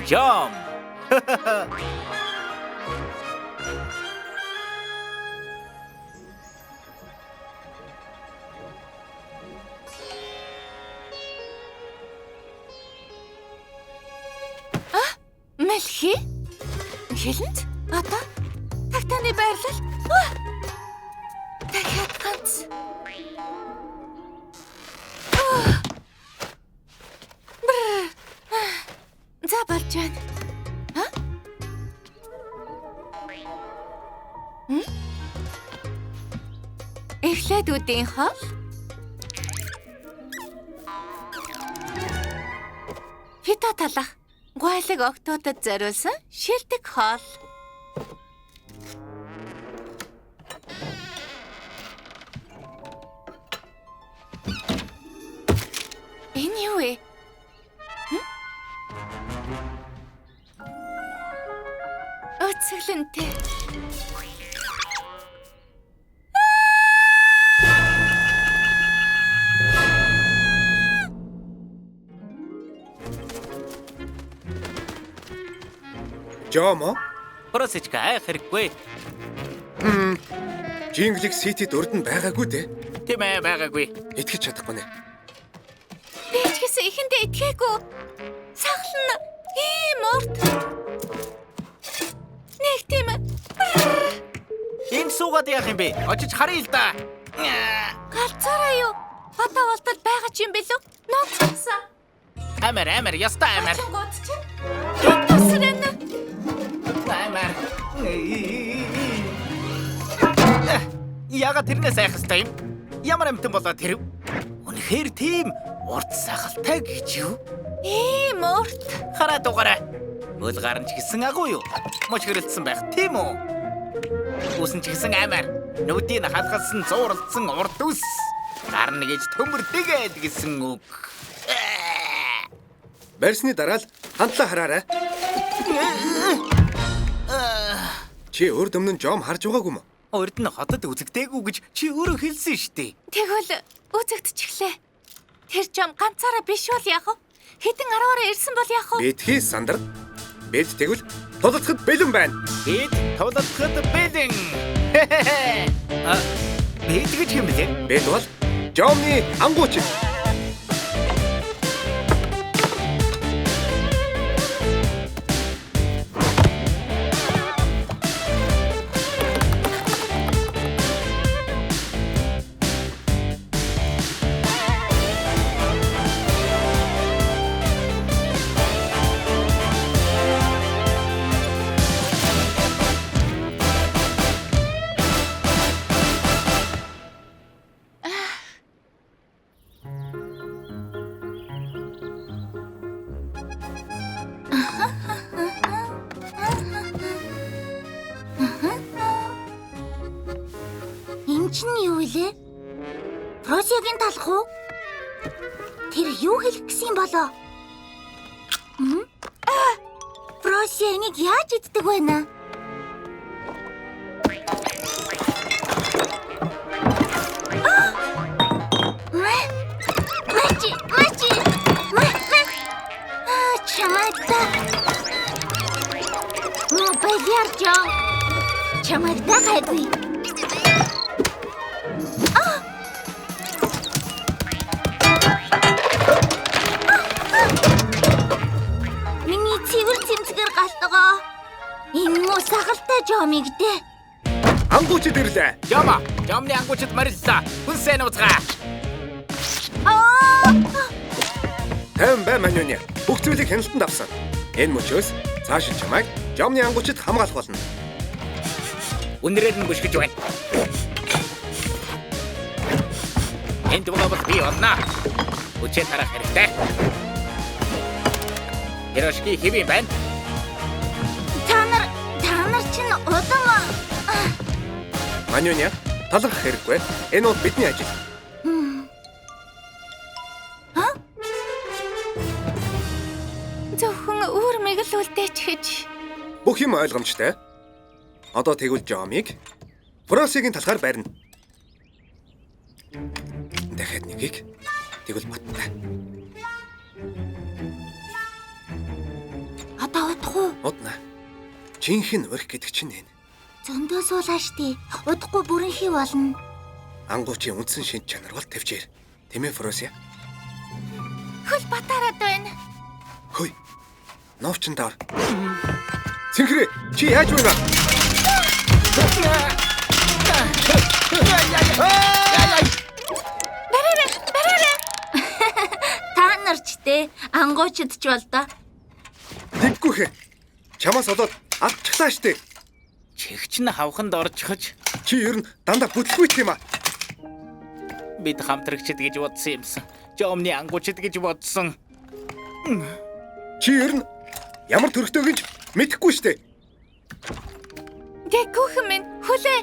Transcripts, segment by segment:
Жоом. Мэлхи? Хэлэнд? Одоо тагтааны байрлал. Дахиад ганц. За болж байна. Эхлээд үдийн хоол. Фито талах. Гуайлаг октодод зориулсан шилдэг хоол. Энэ юу вэ? Өцөглөнтэй. Жоом. Оросч гай хэрэггүй. Жинглик ситэд урд нь байгаагүй дээ. Тийм ээ, байгаагүй. Итгэж чадахгүй нэ. Би ч гэсэн ихэндээ итгээгүй. Сахална ийм урт. Нэг тийм. Ийм суугаад яах юм бэ? Очиж харъя л да. Галзаараа юу? Одоо болтол байгаа ч юм бэлүү? Ноцсон. Амар, яста амар. Тусрэн. Амар. Яга тэрнээс айх хэвээр юм. Ямар амтан болоо тэр. Үнэхээр тийм урт сахалтай гэж юу? Ийм урт. Хараа дугаараа. Үл гарч гисэн агуу юу? Моч хэрэлдсэн байх тийм үү? Үсэн ч гэсэн амар. Нүдийг халгалсан зууралдсан урд үс. Гарна гэж төмөрдөгээд гэсэн үг. Барьсны дараа л хандлаа хараарай. Чи өөр дөмнөн Жоом харж байгаагүй юм уу? Урд нь хотод үзэгдээгүй гэж чи өөрөө хэлсэн шүү дээ. Тэгвэл үзэгдчихлээ. Тэр Жоом ганцаараа биш бол яах вэ? Хэдэн 10-аар ирсэн бол яах вэ? Бидхий сандар. Бид тэгвэл тулалдахад бэлэн байна. Бид тулалдахад бэлэн. Бид гэж юм бэ? Бид бол Жоомны ангууч. Просиагийн талах уу? Тэр юу хэлэх гэсэн болоо? Просиа энийг яаж иддэг вэ? Мачи. Чамайта. Баярчо. Чамайта хайгүй. Сахалтай Жоомыг дээ. Ангуучид ирлээ. Жоомны ангуучид мариллаа. Хүнсээ нууцгаа. Тайван бай Манюня. Бүх зүйлийг хяналтанд авсан. Энэ мөчөөс цааш чамайг Жоомны ангуучид хамгаалах болно. Үнэрээр нь гүшгэж байна. Энд байгаа бол би олно. Хүчээ тарах хэрэгтэй. Ярошки хэвэн байна. Одон. Манюня, талах хэрэггүй. Энэ бол бидний ажил. Зөвхөн үүрмийг л үлдээч гэж. Бүх юм ойлгомжтой. Одоо тэгвэл Жоомыг Просиагийн талахаар барина. Дахиад нэгийг тэгвэл баттай. Одоо уу? Удна. Жинхэнэ өрх гэдэг чинь энэ. Зөндөө суулаа штий. Удахгүй бүрэнхий болно. Ангуучийн үндсэн шинж чанар бол тавьчээр. Тэмээ Фросия. Хөл батараад байна. Хөөе. Новчин даар. Цэнхрээ, чи яаж байна? Бараарай. Та нарчтэй ангуучид ч бол доо. Дэггүйхэн. Чамаас болоод алдчихлаа штэ. Чихч нь хавханд орчихож Чи ер нь дандаа бүтлгүйт юм аа. бид хамтрагчд гэж бодсон юмсан. Жоомны ангуучд гэж бодсон. Чи ер нь ямар төрхтэй гэж мэдэхгүй штэ. Дэггүйхэн минь хүлээ.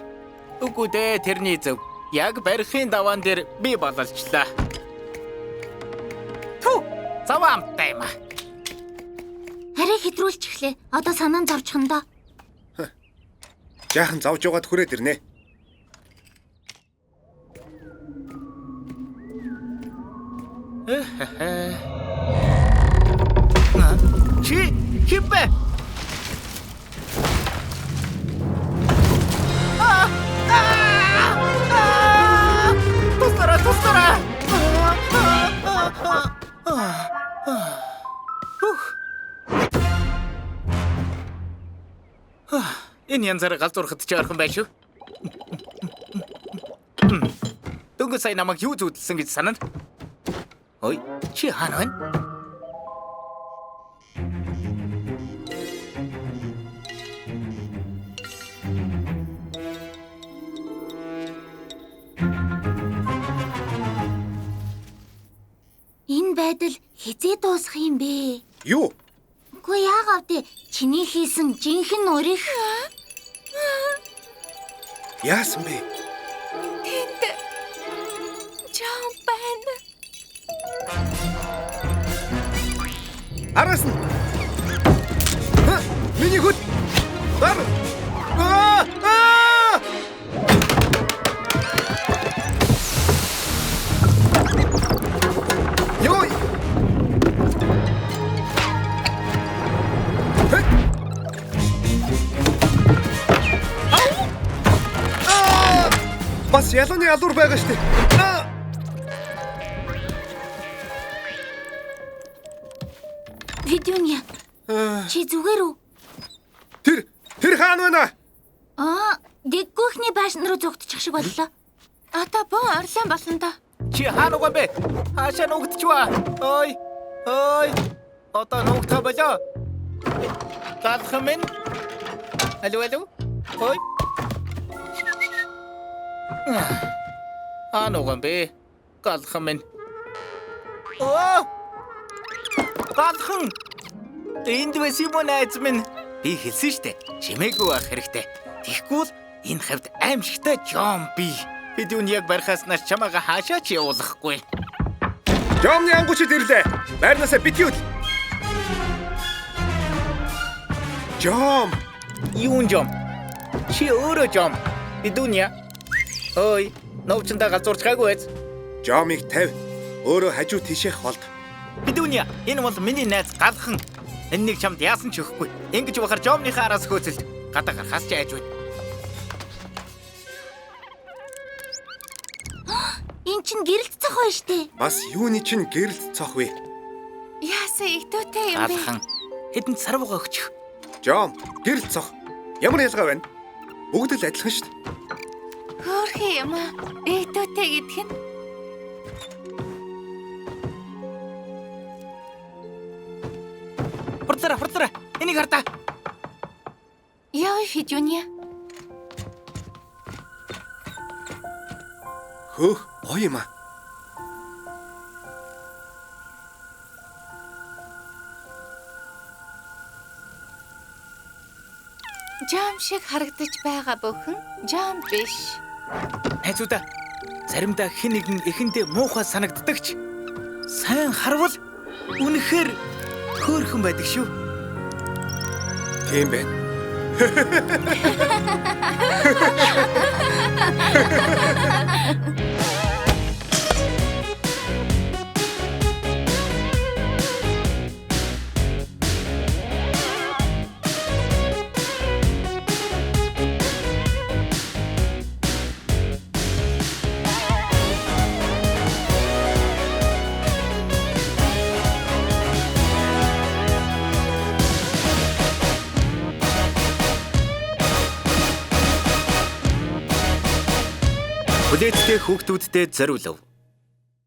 Үгүй дээ, тэрний зөв. Яг барихын даваан дээр би бололчлаа. Ту, заваамтай юм аа. Арай хэдрүүлж эхлэе. Одоо санаан зовчихно доо. Жаахан завж яваад хүрээд ирнэ. Чи хиппэ. Тустара. Энэ янзаар галзуурхад ч ойрхон байш шүү. Дөнгөж сая намайг юу зүудэлсэн гэж санана? Ой, чи хаана байна? Энэ байдал хизээ дуусах юм бэ? Юу? Үгүй яагаад вэ? Чиний хийсэн жинхэнэ өрх. Яасан бэ? Тэнд Жоом байна. Араас нь. Миний хөт. Дар. Йой. Бас ялууны алуур байгаа штэ. Видюня. Чи зүгээр үү? Тэр хаана байна? Дэггүйхний байшин руу зүгтчих шиг боллоо. Одоо боо орлон болсон доо. Чи хаана угаа бэ? Хаашаа нүгдчихваа? Ой. Одоо нүгдэх болоо. Галхан минь. Алуу. Ой. Хаана бэ? Галхан минь. Галхан. Энд байсан юм найз минь. Би хэлсэн штэ. Чимээгүй байх хэрэгтэй. Тэгэхгүй л энэ хавьд аимшигтай Жоом би. Бид юун яг барихаас нааш чамаага хаашаа ч явуулахгүй. Жоомны ангуучид ирлээ. Байрнаасаа битгүүл. Жоом. Юун Жоом? Чи өөрөө Жоом. Бидүня. Ой, новчндаа галзуурч гайгүй байц. Жоомыг тавь. Өөрөө хажуу тишээх болд. Бидүня, энэ бол миний найз Галхан. Энэнийг чамд яасан ч өгөхгүй. Ингэж бахар Жоомныхаа араас хөөцөлд гадаа гарахаас ч айж байна. Энд чинь гэрэлт цох байна штэ. Бас юуны чинь гэрэлт цох вэ? Яасан Эгдүүтэйхэн юм бэ? Галхан, хэдэнд сарвгаа өгчих. Жоом, гэрэлт цох. Ямар ялгаа байна? Бүгд л адилхан шүү дээ. Хөөрхөн юм аа. Эгдүүтэй гэдэг нь. Хурцлаа. Энийг хардаа. Яа Видюня. Хөөх, гоё юм аа. Жоом шиг харагдаж байгаа бүхэн Жоом биш. Хайцуудаа. Заримдаа хэн нэгэн эхэндээ муухай санагддагч. Сайн харвал үнэхээр хөөрхөн байдаг шүү. Тийм байна. Хүлээцтэй хүүхдүүдтэй зориулав.